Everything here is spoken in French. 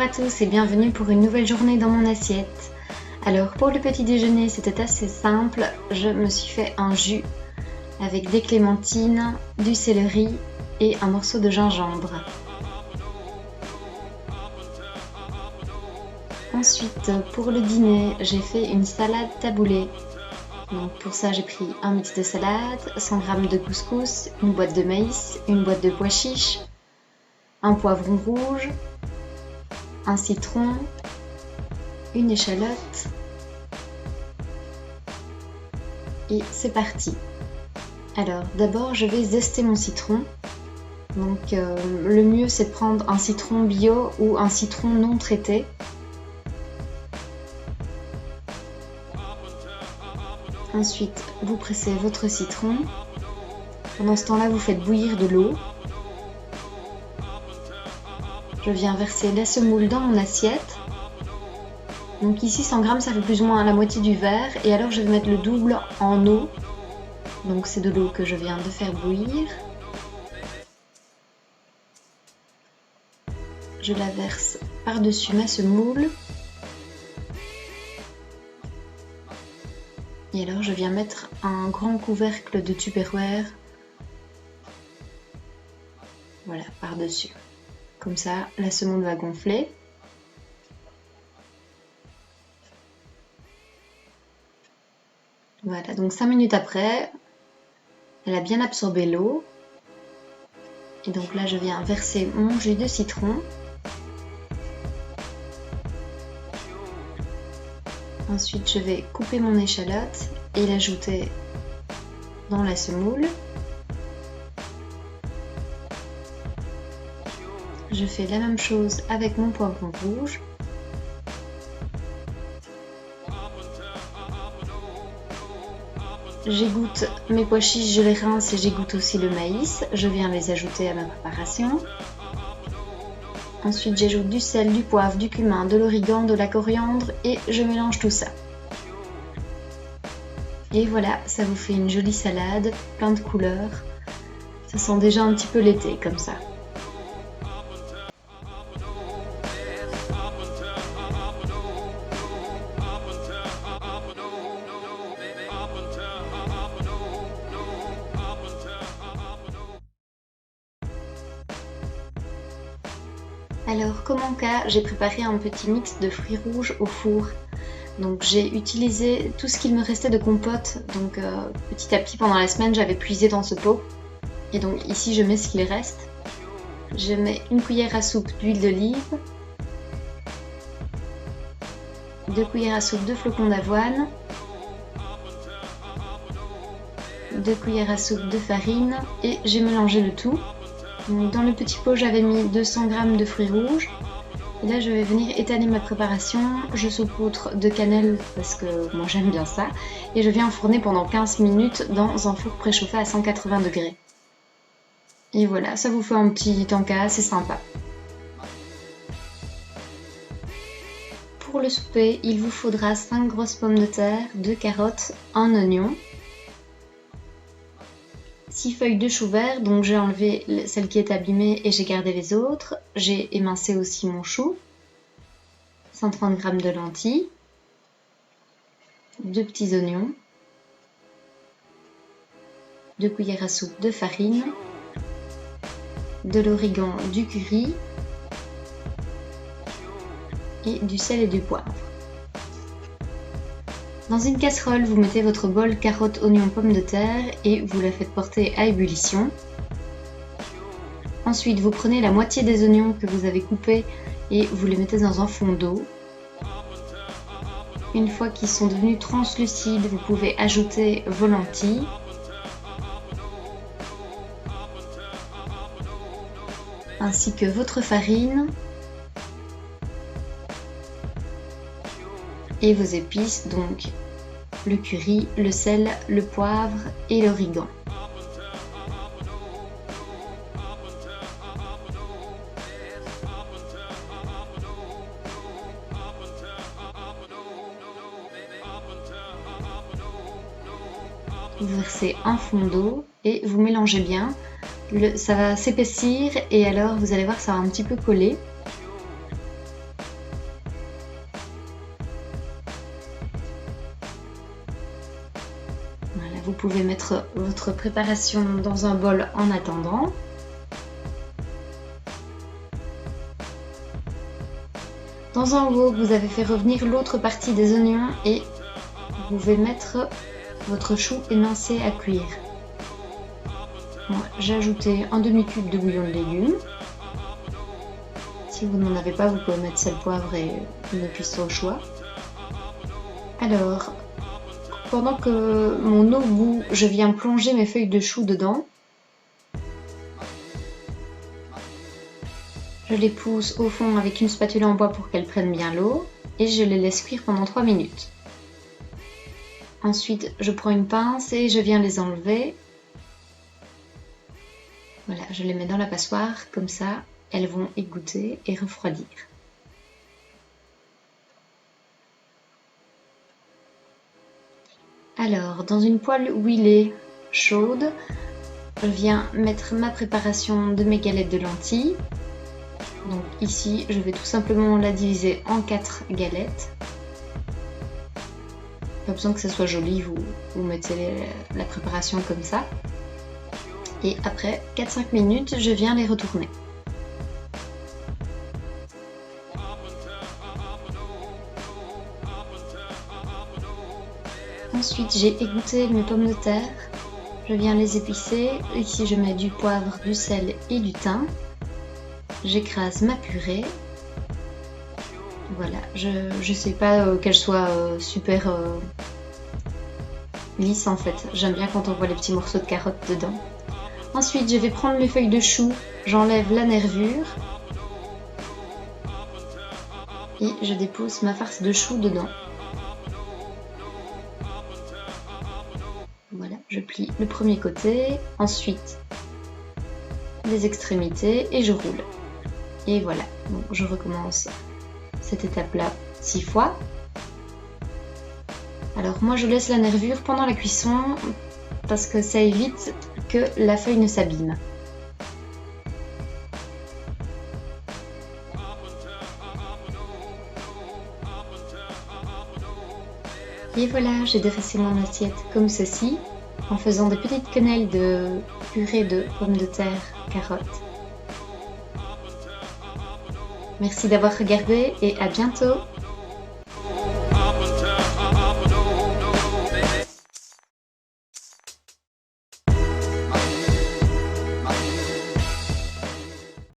Bonjour à tous et bienvenue pour une nouvelle journée dans mon assiette. Alors pour le petit déjeuner c'était assez simple, je me suis fait un jus avec des clémentines, du céleri et un morceau de gingembre. Ensuite pour le dîner j'ai fait une salade taboulée. Donc pour ça j'ai pris un mix de salade, 100 g de couscous, une boîte de maïs, une boîte de pois chiches, un poivron rouge, un citron, une échalote et c'est parti. Alors d'abord je vais zester mon citron. Donc le mieux c'est de prendre un citron bio ou un citron non traité. Ensuite vous pressez votre citron. Pendant ce temps-là vous faites bouillir de l'eau. Je viens verser la semoule dans mon assiette. Donc ici 100 g ça fait plus ou moins la moitié du verre et alors je vais mettre le double en eau. Donc c'est de l'eau que je viens de faire bouillir. Je la verse par-dessus ma semoule. Et alors je viens mettre un grand couvercle de Tupperware. Voilà, par-dessus. Comme ça, la semoule va gonfler. Voilà, donc 5 minutes après, elle a bien absorbé l'eau. Et donc là, je viens verser mon jus de citron. Ensuite, je vais couper mon échalote et l'ajouter dans la semoule. Je fais la même chose avec mon poivron rouge. J'égoutte mes pois chiches, je les rince et j'égoutte aussi le maïs. Je viens les ajouter à ma préparation. Ensuite, j'ajoute du sel, du poivre, du cumin, de l'origan, de la coriandre et je mélange tout ça. Et voilà, ça vous fait une jolie salade, plein de couleurs. Ça sent déjà un petit peu l'été comme ça. Alors comme en cas, j'ai préparé un petit mix de fruits rouges au four. Donc j'ai utilisé tout ce qu'il me restait de compote. Donc petit à petit pendant la semaine j'avais puisé dans ce pot. Et donc ici je mets ce qu'il reste. Je mets une cuillère à soupe d'huile d'olive, 2 cuillères à soupe de flocons d'avoine, 2 cuillères à soupe de farine et j'ai mélangé le tout. Donc dans le petit pot j'avais mis 200 g de fruits rouges. Et là je vais venir étaler ma préparation. Je saupoudre de cannelle parce que moi j'aime bien ça. Et je viens enfourner pendant 15 minutes dans un four préchauffé à 180 degrés. Et voilà, ça vous fait un petit encas, c'est sympa. Pour le souper, il vous faudra 5 grosses pommes de terre, 2 carottes, 1 oignon, 6 feuilles de chou vert, donc j'ai enlevé celle qui est abîmée et j'ai gardé les autres. J'ai émincé aussi mon chou, 130 g de lentilles, 2 petits oignons, 2 cuillères à soupe de farine, de l'origan, du curry et du sel et du poivre. Dans une casserole, vous mettez votre bol carottes, oignons, pommes de terre et vous la faites porter à ébullition. Ensuite, vous prenez la moitié des oignons que vous avez coupés et vous les mettez dans un fond d'eau. Une fois qu'ils sont devenus translucides, vous pouvez ajouter vos lentilles. Ainsi que votre farine et vos épices, donc le curry, le sel, le poivre et l'origan. Vous versez un fond d'eau et vous mélangez bien. Ça va s'épaissir et alors vous allez voir ça va un petit peu coller. pouvez mettre votre préparation dans un bol en attendant. Dans un wok, vous avez fait revenir l'autre partie des oignons et vous pouvez mettre votre chou émincé à cuire. J'ai ajouté un demi-cube de bouillon de légumes. Si vous n'en avez pas, vous pouvez mettre sel, poivre et une épice au choix. Alors, pendant que mon eau bout, je viens plonger mes feuilles de chou dedans. Je les pousse au fond avec une spatule en bois pour qu'elles prennent bien l'eau et je les laisse cuire pendant 3 minutes. Ensuite, je prends une pince et je viens les enlever. Voilà, je les mets dans la passoire, comme ça, elles vont égoutter et refroidir. Alors, dans une poêle huilée chaude, je viens mettre ma préparation de mes galettes de lentilles. Donc ici, je vais tout simplement la diviser en 4 galettes. Pas besoin que ça soit joli, vous mettez la préparation comme ça. Et après 4-5 minutes, je viens les retourner. Ensuite, j'ai égoutté mes pommes de terre. Je viens les épicer. Ici, je mets du poivre, du sel et du thym. J'écrase ma purée. Voilà, je sais pas qu'elle soit super lisse en fait. J'aime bien quand on voit les petits morceaux de carottes dedans. Ensuite, je vais prendre mes feuilles de chou. J'enlève la nervure. Et je dépose ma farce de chou dedans. Voilà, je plie le premier côté. Ensuite, les extrémités et je roule. Et voilà, donc je recommence cette étape-là 6 fois. Alors moi je laisse la nervure pendant la cuisson parce que ça évite que la feuille ne s'abîme. Et voilà, j'ai dressé mon assiette comme ceci, en faisant des petites quenelles de purée de pommes de terre, carottes. Merci d'avoir regardé et à bientôt!